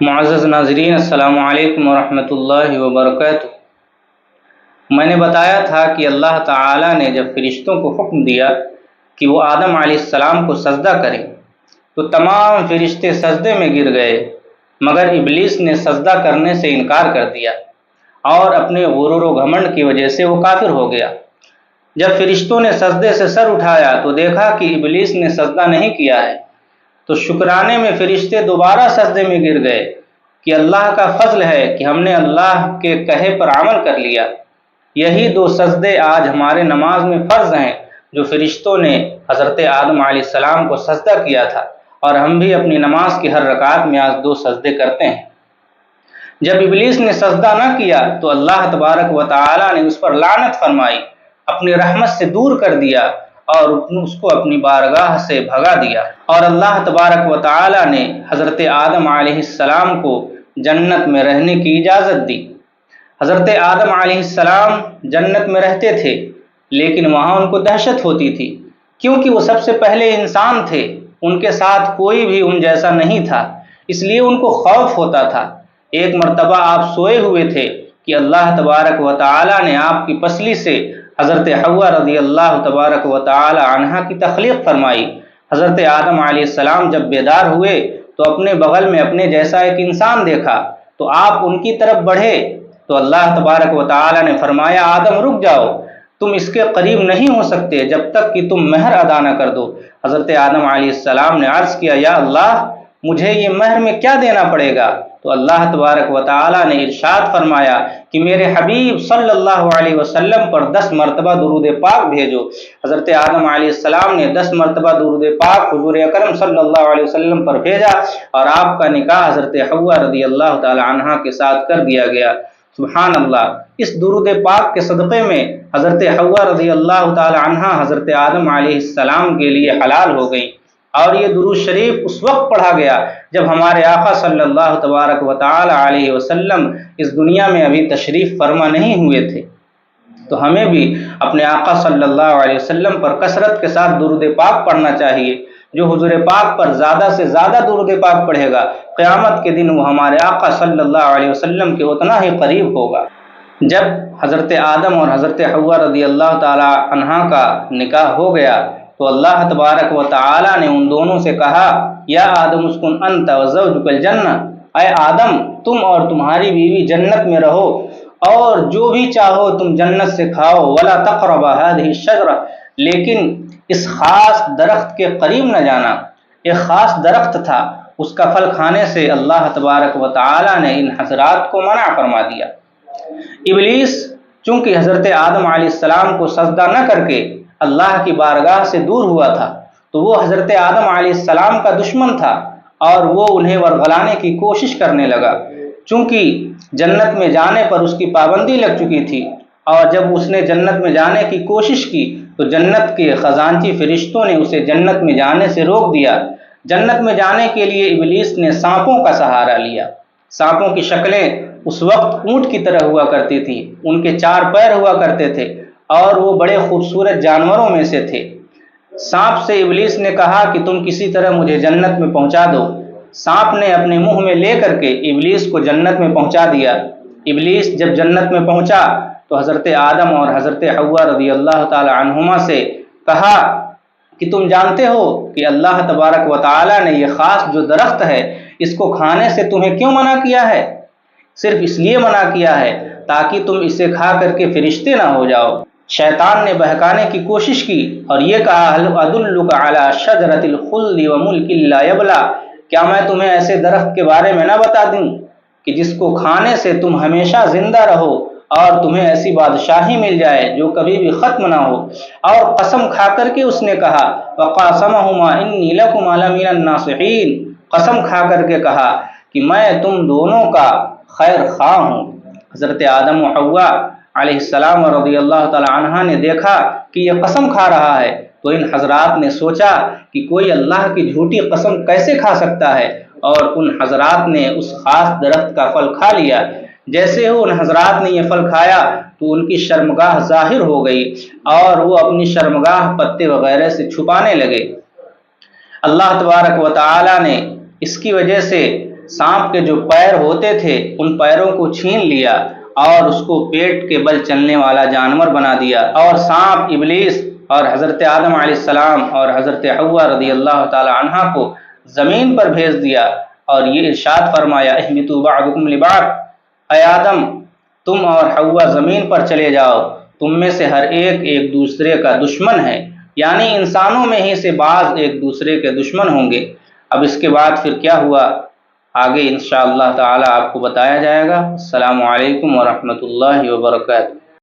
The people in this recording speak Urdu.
معزز ناظرین، السلام علیکم ورحمۃ اللہ وبرکاتہ۔ میں نے بتایا تھا کہ اللہ تعالیٰ نے جب فرشتوں کو حکم دیا کہ وہ آدم علیہ السلام کو سجدہ کریں تو تمام فرشتے سجدے میں گر گئے، مگر ابلیس نے سجدہ کرنے سے انکار کر دیا اور اپنے غرور و گھمنڈ کی وجہ سے وہ کافر ہو گیا۔ جب فرشتوں نے سجدے سے سر اٹھایا تو دیکھا کہ ابلیس نے سجدہ نہیں کیا ہے، تو شکرانے میں فرشتے دوبارہ سجدے میں گر گئے کہ اللہ کا فضل ہے کہ ہم نے اللہ کے کہے پر عمل کر لیا۔ یہی دو سجدے آج ہمارے نماز میں فرض ہیں جو فرشتوں نے حضرت آدم علیہ السلام کو سجدہ کیا تھا، اور ہم بھی اپنی نماز کی ہر رکعت میں آج دو سجدے کرتے ہیں۔ جب ابلیس نے سجدہ نہ کیا تو اللہ تبارک و تعالی نے اس پر لعنت فرمائی، اپنی رحمت سے دور کر دیا اور اس کو اپنی بارگاہ سے بھگا دیا، اور اللہ تبارک و تعالی نے حضرت آدم علیہ السلام کو جنت میں رہنے کی اجازت دی۔ حضرت آدم علیہ السلام جنت میں رہتے تھے، لیکن وہاں ان کو دہشت ہوتی تھی، کیونکہ وہ سب سے پہلے انسان تھے، ان کے ساتھ کوئی بھی ان جیسا نہیں تھا، اس لیے ان کو خوف ہوتا تھا۔ ایک مرتبہ آپ سوئے ہوئے تھے کہ اللہ تبارک و تعالی نے آپ کی پسلی سے حضرت حوا رضی اللہ تبارک و تعالی عنہا کی تخلیق فرمائی۔ حضرت آدم علیہ السلام جب بیدار ہوئے تو اپنے بغل میں اپنے جیسا ایک انسان دیکھا، تو آپ ان کی طرف بڑھے تو اللہ تبارک و تعالی نے فرمایا، آدم رک جاؤ، تم اس کے قریب نہیں ہو سکتے جب تک کہ تم مہر ادا نہ کر دو۔ حضرت آدم علیہ السلام نے عرض کیا، یا اللہ، مجھے یہ مہر میں کیا دینا پڑے گا؟ تو اللہ تبارک و تعالی نے ارشاد فرمایا کہ میرے حبیب صلی اللہ علیہ وسلم پر 10 مرتبہ درود پاک بھیجو۔ حضرت آدم علیہ السلام نے 10 مرتبہ درود پاک حضور اکرم صلی اللہ علیہ وسلم پر بھیجا، اور آپ کا نکاح حضرت حوا رضی اللہ تعالی عنہا کے ساتھ کر دیا گیا۔ سبحان اللہ! اس درود پاک کے صدقے میں حضرت حوا رضی اللہ تعالی عنہا حضرت آدم علیہ السلام کے لیے حلال ہو گئی، اور یہ درود شریف اس وقت پڑھا گیا جب ہمارے آقا صلی اللہ تبارک و تعالی علیہ وسلم اس دنیا میں ابھی تشریف فرما نہیں ہوئے تھے۔ تو ہمیں بھی اپنے آقا صلی اللہ علیہ وسلم پر کثرت کے ساتھ درود پاک پڑھنا چاہیے۔ جو حضور پاک پر زیادہ سے زیادہ درود پاک پڑھے گا، قیامت کے دن وہ ہمارے آقا صلی اللہ علیہ وسلم کے اتنا ہی قریب ہوگا۔ جب حضرت آدم اور حضرت حوا رضی اللہ تعالی عنہا کا نکاح ہو گیا تو اللہ تبارک و تعالی نے ان دونوں سے کہا، یا آدم اسکن انت وزوجک الجنہ، اے آدم، تم اور تمہاری بیوی جنت میں رہو، اور جو بھی چاہو تم جنت سے کھاؤ، ولا تقربا هذه الشجرہ، لیکن اس خاص درخت کے قریب نہ جانا۔ ایک خاص درخت تھا، اس کا پھل کھانے سے اللہ تبارک و تعالی نے ان حضرات کو منع فرما دیا۔ ابلیس چونکہ حضرت آدم علیہ السلام کو سجدہ نہ کر کے اللہ کی بارگاہ سے دور ہوا تھا، تو وہ حضرت آدم علیہ السلام کا دشمن تھا، اور وہ انہیں ورغلانے کی کوشش کرنے لگا۔ چونکہ جنت میں جانے پر اس کی پابندی لگ چکی تھی، اور جب اس نے جنت میں جانے کی کوشش کی تو جنت کے خزانچی فرشتوں نے اسے جنت میں جانے سے روک دیا۔ جنت میں جانے کے لیے ابلیس نے سانپوں کا سہارا لیا۔ سانپوں کی شکلیں اس وقت اونٹ کی طرح ہوا کرتی تھی، ان کے 4 پیر ہوا کرتے تھے، اور وہ بڑے خوبصورت جانوروں میں سے تھے۔ سانپ سے ابلیس نے کہا کہ تم کسی طرح مجھے جنت میں پہنچا دو۔ سانپ نے اپنے منہ میں لے کر کے ابلیس کو جنت میں پہنچا دیا۔ ابلیس جب جنت میں پہنچا تو حضرت آدم اور حضرت حوا رضی اللہ تعالی عنہما سے کہا کہ تم جانتے ہو کہ اللہ تبارک و تعالی نے یہ خاص جو درخت ہے، اس کو کھانے سے تمہیں کیوں منع کیا ہے؟ صرف اس لیے منع کیا ہے تاکہ تم اسے کھا کر کے فرشتے نہ ہو جاؤ۔ شیطان نے بہکانے کی کوشش کی اور یہ کہا، هل ادلک علی شجرۃ الخلد وملک لا یبلی، کیا میں تمہیں ایسے درخت کے بارے میں نہ بتا دوں کہ جس کو کھانے سے تم ہمیشہ زندہ رہو اور تمہیں ایسی بادشاہی مل جائے جو کبھی بھی ختم نہ ہو؟ اور قسم کھا کر کے اس نے کہا، وقاسمہما انی لکما لمن الناصحین، قسم کھا کر کے کہا کہ میں تم دونوں کا خیر خواہ ہوں۔ حضرت آدم و حوا علیہ السلام رضی اللہ تعالی عنہ نے دیکھا کہ یہ قسم کھا رہا ہے، تو ان حضرات نے سوچا کہ کوئی اللہ کی جھوٹی قسم کیسے کھا سکتا ہے، اور ان حضرات نے اس خاص درخت کا پھل کھا لیا۔ جیسے ہی ان حضرات نے یہ پھل کھایا تو ان کی شرمگاہ ظاہر ہو گئی، اور وہ اپنی شرمگاہ پتے وغیرہ سے چھپانے لگے۔ اللہ تبارک و تعالی نے اس کی وجہ سے سانپ کے جو پیر ہوتے تھے ان پیروں کو چھین لیا اور اس کو پیٹ کے بل چلنے والا جانور بنا دیا، اور سانپ ابلیس اور حضرت آدم علیہ السلام اور حضرت حوا رضی اللہ تعالی عنہا کو زمین پر بھیج دیا، اور یہ ارشاد فرمایا اہبطوا بعضکم لبعض، اے آدم تم اور حوا زمین پر چلے جاؤ، تم میں سے ہر ایک ایک دوسرے کا دشمن ہے، یعنی انسانوں میں ہی سے بعض ایک دوسرے کے دشمن ہوں گے۔ اب اس کے بعد پھر کیا ہوا آگے انشاءاللہ تعالی آپ کو بتایا جائے گا۔ السلام علیکم ورحمۃ اللہ وبرکاتہ۔